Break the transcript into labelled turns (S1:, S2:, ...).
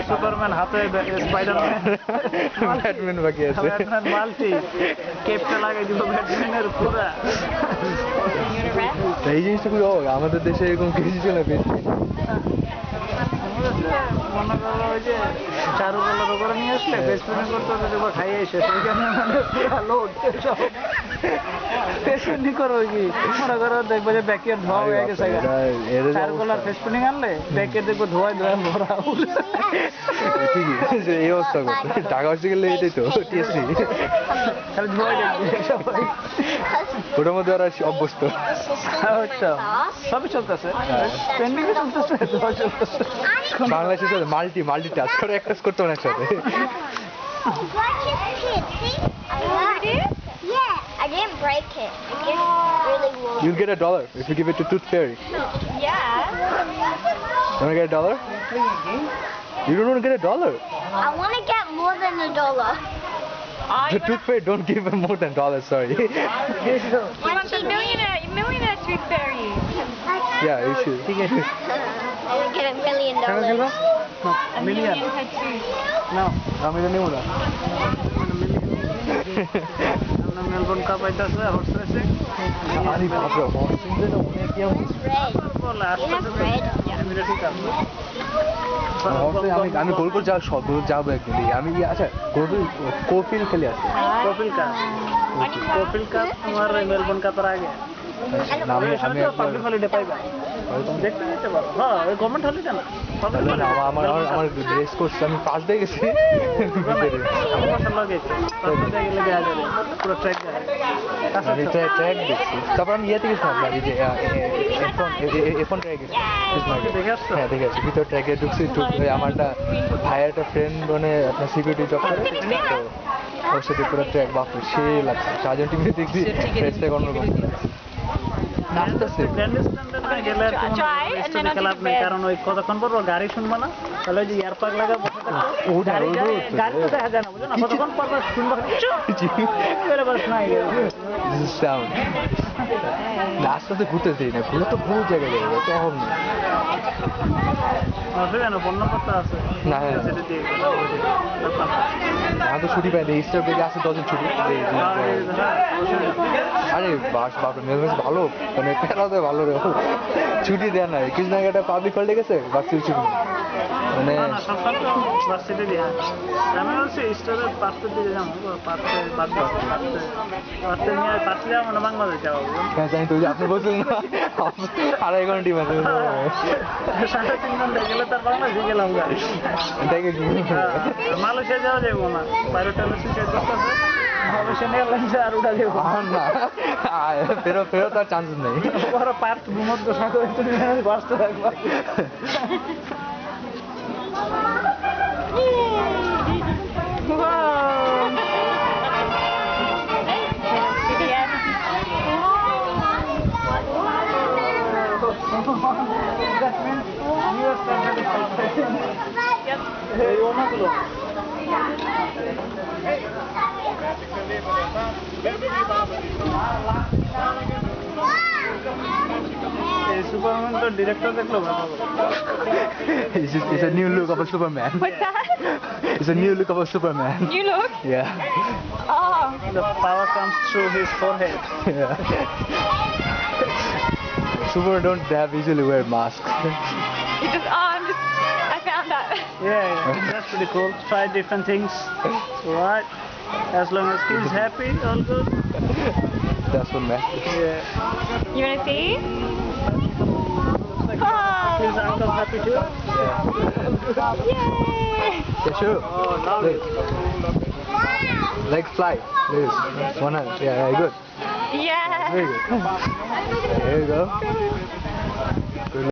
S1: Superman হাতে Spiderman
S2: Batman বাকি আছে
S1: ব্যাটম্যান মাল্টি কেপটা লাগাই দিব ব্যাটম্যানের পুরা
S2: এই জিনিসটা খুবই অবাক আমাদের দেশে এরকম কিছু ছিল না
S1: মনে করো ওই যে চারু কলার উপরে নিয়ে আসলে বেসমেন্ট করতে হবে খাইয়ে এসে সেইখানে মানে পুরা লোড ফেসপেন্ডিং করো কি মনে করো দেখবো যে ব্যাকের ধোয়া হয়ে গেছে চারু কলার ফেসপেন্ডিং আনলে ব্যাকের দেখবো ধোয়ায় ভরা
S2: ঠিকই এই অবস্থা করতে টাকা হচ্ছে গেলে এটাই তো টিএসসি
S1: খালি ধোয়াই দেখবে সবাই
S2: ওটার মধ্যে ওরা অভ্যস্ত
S1: সবই চলতেছে পেন্ডিং চলতেছে ধোয়া চলতেছে
S2: বাংলাদেশে মাল্টি টাস্ক করে এক কাজ করতে হবে একসাথে
S3: I didn't break it. It just really wool.
S2: You'll get $1 if you give it to Tooth Fairy.
S3: Yeah.
S2: You want to get $1? You don't want to get $1?
S3: I want to get more than $1.
S2: The Tooth Fairy don't give him more than $1, sorry.
S4: You want the millionaire tooth fairy.
S2: Yeah, you should.
S3: I would get $1 million.
S1: Million না আমি তো নেব না আমরা Melbourne cup আইতাছে horse racing
S2: আরে বাবা horse racing না অনেক ইয়া
S3: Red.
S1: বলে
S3: You have red?
S1: আমি ঠিক আছে
S2: আমি গোলপুর যাবো একদিন আমি আচ্ছা গোলপুর কোফিল খেলে আসি
S1: কপিল কাপ তোমার মেলবোর্ন কাপের আগে
S2: আমি
S1: পাবলিক হলিডে পাইবা দেখতে যেতে পারো হ্যাঁ ওই গভর্নমেন্ট হলিডে না
S2: আমার ড্রেস কোর্স আমি পাস দিয়ে গেছি
S1: পুরো ট্র্যাক
S2: ট্র্যাক দেখছি তারপর আমি ইয়েতে গেছিলাম আপনার এই যে এখন ট্র্যাক গেছি হ্যাঁ দেখে আসছি ভিতর ট্র্যাকে ঢুকছি আমার একটা ভাইয়ের একটা ফ্রেন্ড মানে আপনার সিকিউরিটি জব করে তো ওর সাথে পুরো ট্র্যাক বাপরে সে লাগছে সাজন টিভি দেখছি ট্র্যাক অন্যরকম
S1: কারণ ওই কতক্ষণ পর গাড়ি শুনবো না তাহলে ওই যে এয়ারপাক লাগা গাড়ি তো দেখা যায় না বুঝো না কতক্ষণ পর শুনবো
S2: আস্তে আস্তে ঘুরতে দিই না ঘুরে তো বহু জায়গায় যাবে তখন
S1: বন্যপত্র আছে
S2: না আমি তো ছুটি পাই না ইস্টার ব্রেকে আসে 10 দিন ছুটি আরে বাস বাপরে মেলমেস ভালো মানে পেরাতে ভালো রে ছুটি দেয় না কৃষ্ণাঘাটে পাবলিক হলিডে গেছে বাকি ছুটি মানে
S1: আমি হচ্ছে স্টোরের পাঁচটার দিকে যাবো পাঁচটা নিয়ে মানে বাংলাদেশ যাবো
S2: হ্যাঁ জানি তো আপনি বলছেন না 2.5 ঘন্টা টিম আছে
S1: 3.5 ঘন্টা গেলে তার বাংলাদেশে গেলাম
S2: দেখে কি
S1: মালয়েশিয়া যাওয়া যাবো না বাইরেটা শেষ করতেছে মালয়েশিয়ান এয়ারলাইন্সে আর উঠা যাবো
S2: না ফেরত আর চান্স নেই
S1: বড় পার্ক ভূমধ্য সাগরে তুমি বাঁচতে থাকবা Superman to director deklo baba.
S2: It's a new look of a Superman.
S4: What's that?
S2: It's a new look of a Superman.
S4: New look?
S2: Yeah.
S4: Oh.
S1: The power comes through his forehead.
S2: Yeah. Superman don't have usually wear masks.
S4: You just, I found that.
S1: Yeah, that's pretty cool. Try different things. Right. As long as he's happy, all good.
S2: That's what matters.
S1: Yeah.
S4: You want to see?
S1: Is uncle happy too?
S4: Yay!
S2: Yeah, sure. Legs fly. Please. One hand. Yeah, very good.
S4: Yeah.
S2: Very good. There you go. Good.